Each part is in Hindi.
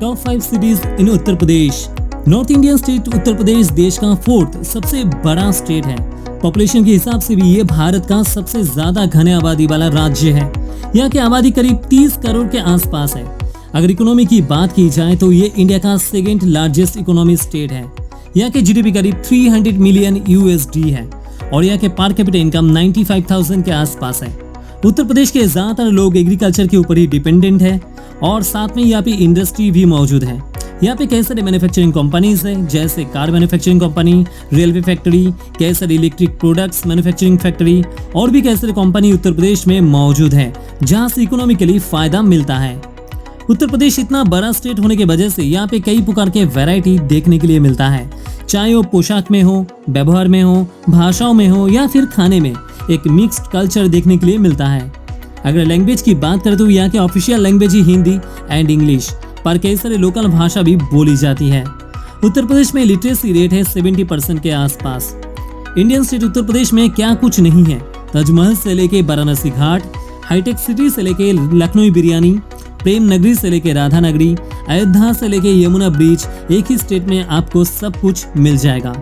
Top 5 cities in Uttar Pradesh. North Indian state Uttar Pradesh देश का 4th सबसे बड़ा स्टेट है। पॉपुलेशन के हिसाब से भी ये भारत का सबसे ज्यादा घने आबादी वाला राज्य है। यहाँ की आबादी करीब 30 करोड़ के आसपास है। अगर इकोनॉमी की बात की जाए तो ये इंडिया का 2nd लार्जेस्ट इकोनॉमी स्टेट है। यहाँ के जीडीपी करीब 300 मिलियन यूएसडी है और यहाँ के पर कैपिटा इनकम 95,000 के आसपास है। उत्तर प्रदेश के ज्यादातर लोग एग्रीकल्चर के ऊपर ही डिपेंडेंट है और साथ में यहाँ पे इंडस्ट्री भी मौजूद है। यहाँ पे कई सारे मैन्युफैक्चरिंग कंपनीज है, जैसे car manufacturing company, railway factory, कई सारी इलेक्ट्रिक प्रोडक्ट्स मैन्युफैक्चरिंग फैक्ट्री और भी कई सारे कंपनी उत्तर प्रदेश में मौजूद है, जहाँ से इकोनॉमिकली फायदा मिलता है। उत्तर प्रदेश इतना बड़ा स्टेट होने की वजह से यहाँ पे कई प्रकार के वैरायटी देखने के लिए मिलता है, चाहे वो पोशाक में हो, व्यवहार में हो, भाषाओं में हो या फिर खाने में, एक मिक्स्ड कल्चर देखने के लिए मिलता है। अगर लैंग्वेज की बात करें तो यहाँ के official language he Hindi and English, पर कई सारे लोकल भाषा भी बोली जाती है। उत्तर प्रदेश में लिटरेसी रेट है 70% के आसपास। इंडियन स्टेट उत्तर प्रदेश में क्या कुछ नहीं है। ताजमहल से लेके वाराणसी घाट, हाईटेक सिटी से लेके लखनऊ बिरयानी, प्रेम नगरी से लेके राधा नगरी, अयोध्या से लेके यमुना ब्रिज, एक ही स्टेट में आपको सब कुछ मिल जाएगा।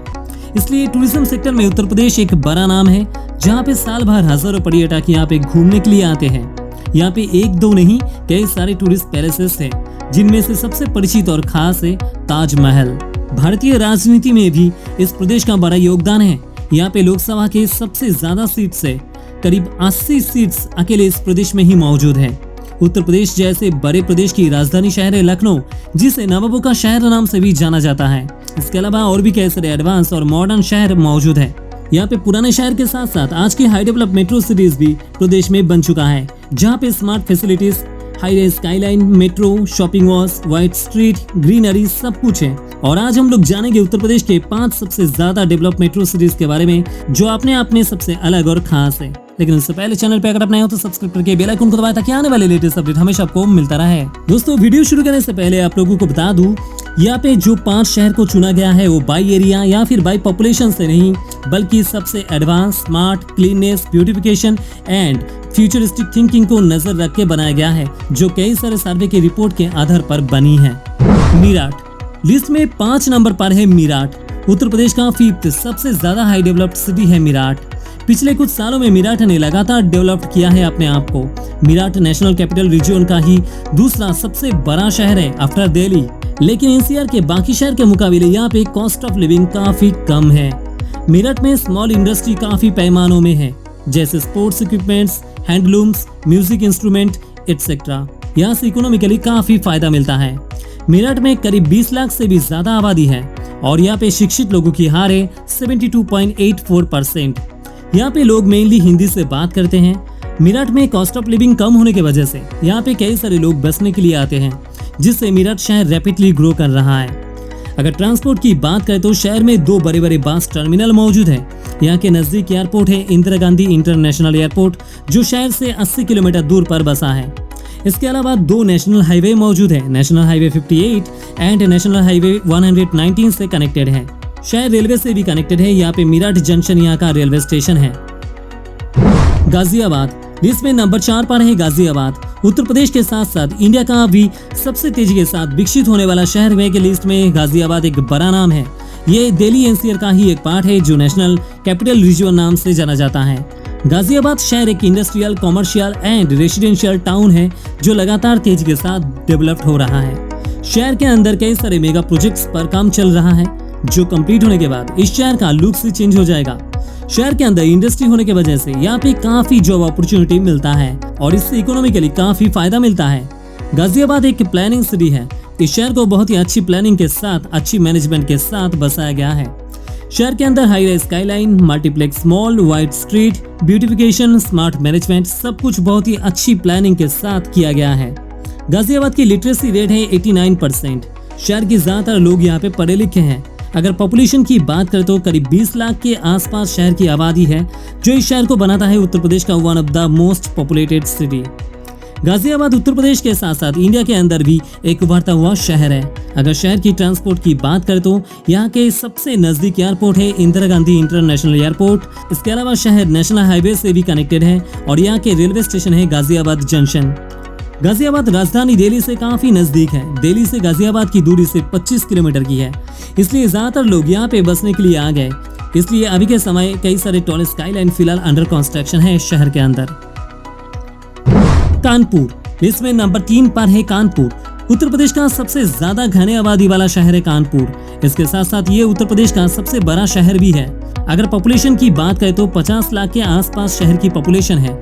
इसलिए टूरिज्म सेक्टर में उत्तर प्रदेश एक बड़ा नाम है, जहाँ पे साल भर हजारों पर्यटक यहाँ पे घूमने के लिए आते हैं। यहाँ पे एक दो नहीं, कई सारे टूरिस्ट पैलेसेस हैं, जिनमें से सबसे परिचित और खास है ताजमहल। भारतीय राजनीति में भी इस प्रदेश का बड़ा योगदान है। यहाँ पे लोकसभा के सबसे ज्यादा सीट्स है, करीब 80 सीट्स अकेले इस प्रदेश में ही मौजूद है। उत्तर प्रदेश जैसे बड़े प्रदेश की राजधानी शहर है लखनऊ, जिसे नवाबों का शहर नाम से भी जाना जाता है। इसके अलावा और भी कई सारे एडवांस और मॉडर्न शहर मौजूद है। यहाँ पे पुराने शहर के साथ साथ आज की हाई डेवलप मेट्रो सिटीज भी प्रदेश में बन चुका है, जहाँ पे smart facilities, highway skyline, metro, shopping malls, white street, greenery सब कुछ है। और आज हम लोग जानेंगे उत्तर प्रदेश के 5 सबसे ज्यादा डेवलप मेट्रो सिटीज के बारे में, जो अपने आप में सबसे अलग और खास है। लेकिन उससे पहले चैनल पे अगर आप नए हो तो सब्सक्राइब करके बेल आइकन को दबाएं, ताकि आने वाले लेटेस्ट अपडेट हमेशा आपको मिलता रहे। दोस्तों, वीडियो शुरू करने से पहले आप लोगों को बता दूं, यहाँ पे जो 5 शहर को चुना गया है वो बाई एरिया या फिर बाई पॉपुलेशन से नहीं, बल्कि सबसे advance, smart, cleanness, beautification and futuristic thinking को नजर रख के बनाया गया है, जो कई सारे सर्वे की रिपोर्ट के आधार पर बनी है। मीरठ लिस्ट में 5 नंबर पर है। मीरठ उत्तर प्रदेश का 5th सबसे ज्यादा हाई डेवलप्ड सिटी है। मीरठ पिछले कुछ सालों में मीरठ ने लगातार डेवलप किया है अपने आप को। मीरठ नेशनल कैपिटल रीजन का ही दूसरा सबसे बड़ा शहर है आफ्टर दिल्ली, लेकिन एनसीआर के बाकी शहर के मुकाबले यहाँ पे कॉस्ट ऑफ लिविंग काफी कम है। मीरठ में स्मॉल इंडस्ट्री काफी पैमानों में है, जैसे sports equipments, handlooms, music instrument etcetera. यहाँ से इकोनॉमिकली काफी फायदा मिलता है। मेरठ में करीब 20 लाख से भी ज्यादा आबादी है और यहाँ पे शिक्षित लोगों की हार है 72.84%। यहाँ पे लोग मेनली हिंदी से बात करते हैं। मेरठ में कॉस्ट ऑफ लिविंग कम होने की वजह से यहाँ पे कई सारे लोग बसने के लिए आते हैं, जिससे मेरठ शहर रैपिडली ग्रो कर रहा है। अगर ट्रांसपोर्ट की बात करें तो शहर में 2 बड़े बड़े बस टर्मिनल मौजूद है। यहाँ के नजदीक एयरपोर्ट है इंदिरा गांधी इंटरनेशनल एयरपोर्ट, जो शहर से 80 किलोमीटर दूर पर बसा है। इसके अलावा 2 नेशनल हाईवे मौजूद है, national highway 58 and national highway 119 से कनेक्टेड है। शहर रेलवे से भी कनेक्टेड है। यहाँ पे मेरठ जंक्शन यहाँ का रेलवे स्टेशन है। गाजियाबाद लिस्ट में नंबर 4 पर है। गाजियाबाद उत्तर प्रदेश के साथ साथ इंडिया का भी सबसे तेजी के साथ विकसित होने वाला शहर में के लिस्ट में गाजियाबाद एक बड़ा नाम है। ये दिल्ली एनसीआर का ही एक पार्ट है, जो नेशनल कैपिटल रीजन नाम से जाना जाता है। गाजियाबाद शहर एक industrial, commercial and residential town है, जो लगातार तेजी के साथ डेवलप हो रहा है। शहर के अंदर कई सारे मेगा प्रोजेक्ट्स पर काम चल रहा है, जो कंप्लीट होने के बाद इस शहर का लुक से चेंज हो जाएगा। शहर के अंदर इंडस्ट्री होने की वजह से यहाँ पे काफी जॉब अपॉर्चुनिटी मिलता है और इससे इकोनॉमिकली काफी फायदा मिलता है। गाजियाबाद एक प्लानिंग सिटी है। इस शहर को बहुत ही अच्छी प्लानिंग के साथ, अच्छी मैनेजमेंट के साथ बसाया गया है। शहर के अंदर highway skyline, multiplex mall, wide street, beautification, smart management सब कुछ बहुत ही अच्छी प्लानिंग के साथ किया गया है। गाजियाबाद की लिटरेसी रेट है 89%। शहर के ज्यादातर लोग यहाँ पे पढ़े लिखे हैं। अगर पॉपुलेशन की बात करें तो करीब 20 लाख के आसपास शहर की आबादी है, जो इस शहर को बनाता है उत्तर प्रदेश का one of the most populated city. Ghaziabad Uttar Pradesh के साथ साथ इंडिया के अंदर भी एक उभरता हुआ शहर है। अगर शहर की ट्रांसपोर्ट की बात करें तो यहाँ के सबसे नजदीक एयरपोर्ट है इंदिरा गांधी इंटरनेशनल एयरपोर्ट। इसके अलावा शहर नेशनल हाईवे से भी कनेक्टेड है और यहाँ के रेलवे स्टेशन है गाजियाबाद जंक्शन। गाजियाबाद राजधानी दिल्ली से काफी नजदीक है। दिल्ली से गाजियाबाद की दूरी सिर्फ 25 किलोमीटर की है, इसलिए ज्यादातर लोग यहाँ पे बसने के लिए आ गए। इसलिए अभी के समय कई सारे टॉल स्काईलाइन फिलहाल अंडर कंस्ट्रक्शन है शहर के अंदर। कानपुर लिस्ट में नंबर 3 पर है कानपुर। उत्तर प्रदेश का सबसे ज्यादा घने आबादी वाला शहर है कानपुर। इसके साथ साथ ये उत्तर प्रदेश का सबसे बड़ा शहर भी है। अगर पॉपुलेशन की बात करें तो 50 लाख के आसपास शहर की पॉपुलेशन है।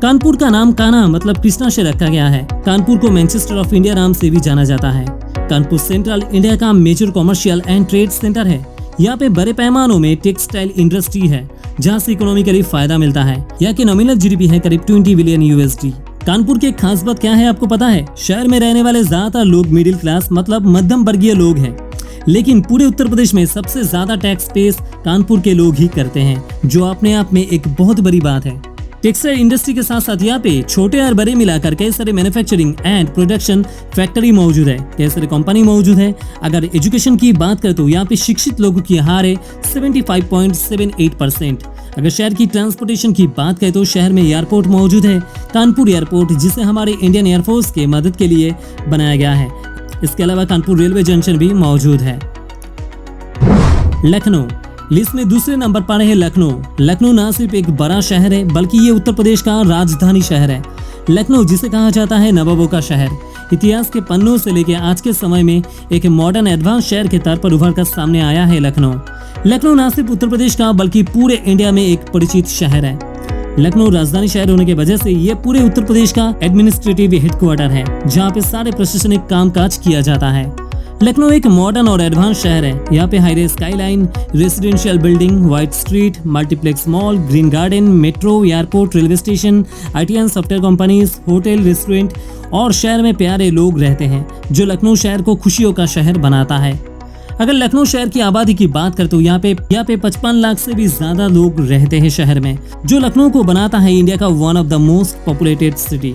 कानपुर का नाम कान्हा मतलब कृष्णा से रखा गया है। कानपुर को मैनचेस्टर ऑफ इंडिया नाम से भी जाना जाता है। कानपुर सेंट्रल इंडिया का major commercial and trade centre है। यहाँ पे बड़े पैमानों में टेक्सटाइल इंडस्ट्री है, जहाँ से इकोनॉमिकली फायदा मिलता है। यहाँ की नॉमिनल जीडीपी है करीब 20 बिलियन USD। कानपुर की खास बात क्या है आपको पता है? शहर में रहने वाले ज्यादातर लोग मिडिल क्लास मतलब मध्यम वर्गीय लोग हैं, लेकिन पूरे उत्तर प्रदेश में सबसे ज्यादा टैक्स पेस कानपुर के लोग ही करते हैं, जो अपने आप में एक बहुत बड़ी बात है। टेक्सटाइल इंडस्ट्री के साथ साथ यहाँ पे छोटे और बड़े मिलाकर कई सारे मैन्युफैक्चरिंग एंड प्रोडक्शन फैक्ट्री मौजूद है, कई सारे कंपनी मौजूद है। अगर एजुकेशन की बात करें तो यहाँ पे शिक्षित लोगों की हार है 75.78%। अगर शहर की ट्रांसपोर्टेशन की बात करें तो शहर में एयरपोर्ट मौजूद है, कानपुर एयरपोर्ट, जिसे हमारे इंडियन एयरफोर्स के मदद के लिए बनाया गया है। इसके अलावा कानपुर रेलवे जंक्शन भी मौजूद है। लखनऊ लिस्ट में दूसरे नंबर पर है लखनऊ। लखनऊ न सिर्फ एक बड़ा शहर है बल्कि ये उत्तर प्रदेश का राजधानी शहर है। लखनऊ जिसे कहा जाता है नवाबों का शहर, इतिहास के पन्नों से लेकर आज के समय में एक मॉडर्न एडवांस शहर के तौर पर उभर कर सामने आया है लखनऊ। लखनऊ न सिर्फ उत्तर प्रदेश का बल्कि पूरे इंडिया में एक परिचित शहर है। लखनऊ राजधानी शहर होने की वजह से ये पूरे उत्तर प्रदेश का एडमिनिस्ट्रेटिव हेडक्वार्टर है, जहाँ पे सारे प्रशासनिक कामकाज किया जाता है। लखनऊ एक मॉडर्न और एडवांस शहर है। यहाँ पे highway skyline, residential building, white street, multiplex mall, green garden, metro, airport, railway station, IT and software companies, hotel, restaurant और शहर में प्यारे लोग रहते हैं, जो लखनऊ शहर को खुशियों का शहर बनाता है। अगर लखनऊ शहर की आबादी की बात करें तो यहाँ पे 55 लाख से भी ज्यादा लोग रहते हैं शहर में, जो लखनऊ को बनाता है इंडिया का one of the most populated city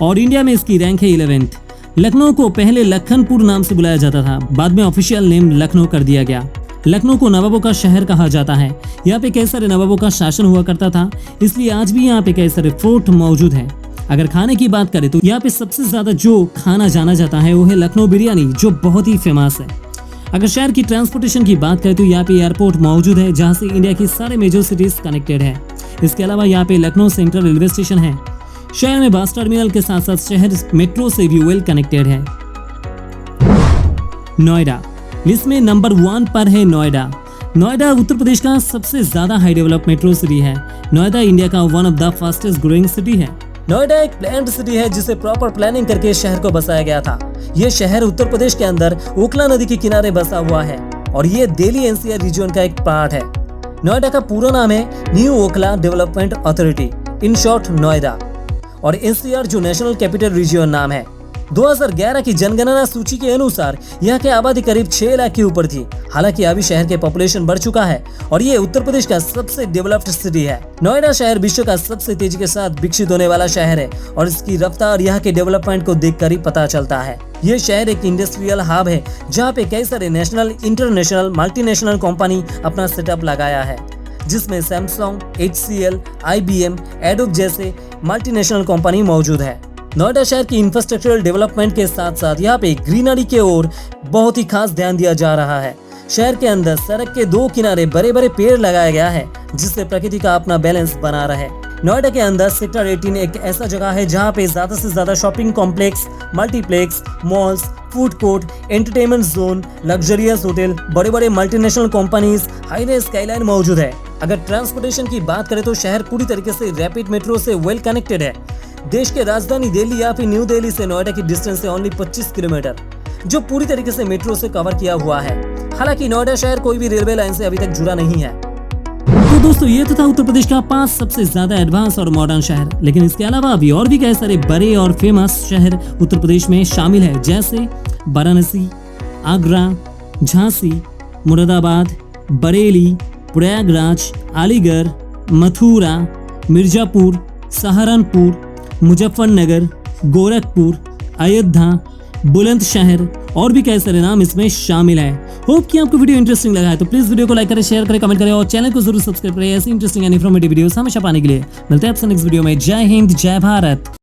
और इंडिया में इसकी रैंक है 11th। लखनऊ को पहले लखनपुर नाम से बुलाया जाता था, बाद में ऑफिशियल नेम लखनऊ कर दिया गया। लखनऊ को नवाबों का शहर कहा जाता है। यहाँ पे कई सारे नवाबों का शासन हुआ करता था, इसलिए आज भी यहाँ पे कई सारे फोर्ट मौजूद हैं। अगर खाने की बात करें तो यहाँ पे सबसे ज्यादा जो खाना जाना जाता है वो है लखनऊ बिरयानी, जो बहुत ही फेमस है। अगर शहर की ट्रांसपोर्टेशन की बात करें तो यहाँ पे एयरपोर्ट मौजूद है, जहाँ से इंडिया की सारे मेजर सिटीज कनेक्टेड है। इसके अलावा यहाँ पे लखनऊ सेंट्रल रेलवे स्टेशन है। शहर में बस टर्मिनल के साथ साथ शहर मेट्रो से भी वेल कनेक्टेड है। नोएडा लिस्ट में नंबर 1 पर है नोएडा। नोएडा उत्तर प्रदेश का सबसे ज्यादा हाई डेवलप मेट्रो सिटी है। नोएडा इंडिया का one of the fastest growing city है। नोएडा एक प्लान्ड सिटी है, जिसे प्रॉपर प्लानिंग करके शहर को बसाया गया था। ये शहर उत्तर प्रदेश के अंदर ओखला नदी के किनारे बसा हुआ है और ये दिल्ली NCR रीजन का एक पार्ट है। नोएडा का पूरा नाम है new Okhla development authority, in short Noida, और NCR जो नेशनल कैपिटल रीजन नाम है। 2011 की जनगणना सूची के अनुसार यहाँ की आबादी करीब 6 लाख के ऊपर थी। हालांकि अभी शहर के पॉपुलेशन बढ़ चुका है और ये उत्तर प्रदेश का सबसे डेवलप्ड सिटी है। नोएडा शहर विश्व का सबसे तेजी के साथ विकसित होने वाला शहर है और इसकी रफ्तार यहाँ के डेवलपमेंट को देखकर ही पता चलता है। ये शहर एक इंडस्ट्रियल हब है, जहाँ पे कई सारे नेशनल, इंटरनेशनल, मल्टीनेशनल कंपनी अपना सेटअप लगाया है, जिसमें सैमसंग, HCL, IBM, एडोब जैसे मल्टीनेशनल कंपनी मौजूद है। नोएडा शहर की इंफ्रास्ट्रक्चरल डेवलपमेंट के साथ साथ यहाँ पे ग्रीनरी के ओर बहुत ही खास ध्यान दिया जा रहा है। शहर के अंदर सड़क के 2 किनारे बड़े बड़े पेड़ लगाया गया है, जिससे प्रकृति का अपना बैलेंस बना रहे। नोएडा के अंदर सेक्टर 18 एक ऐसा जगह है जहाँ पे ज्यादा से ज्यादा shopping complex, multiplex, malls, food court, entertainment zone, luxurious hotel, बड़े बड़े मल्टीनेशनल कंपनीज, हाईवे स्काईलाइन मौजूद है। अगर ट्रांसपोर्टेशन की बात करें तो शहर पूरी तरीके से रैपिड मेट्रो से वेल कनेक्टेड है। देश के राजधानी दिल्ली या फिर न्यू दिल्ली से नोएडा की डिस्टेंस है ओनली 25 किलोमीटर, जो पूरी तरीके से मेट्रो से कवर किया हुआ है। हालांकि नोएडा शहर कोई भी रेलवे लाइन से अभी तक जुड़ा नहीं है। तो दोस्तों ये तो था उत्तर प्रदेश का 5 सबसे ज्यादा एडवांस और मॉडर्न शहर, लेकिन इसके अलावा अभी और भी कई सारे बड़े और फेमस शहर उत्तर प्रदेश में शामिल है, जैसे वाराणसी, आगरा, झांसी, मुरादाबाद, बरेली, प्रयागराज, अलीगढ़, मथुरा, मिर्जापुर, सहारनपुर, मुजफ्फरनगर, गोरखपुर, अयोध्या, बुलंदशहर और भी कई सारे नाम इसमें शामिल है। होप कि आपको वीडियो इंटरेस्टिंग लगा है तो प्लीज वीडियो को लाइक करें, शेयर करें, कमेंट करें और चैनल को जरूर सब्सक्राइब करें ऐसी इंटरेस्टिंग एंड इन्फॉर्मेटिव वीडियोस हमेशा पाने के लिए। मिलते हैं आपसे नेक्स्ट वीडियो में। जय हिंद, जय भारत।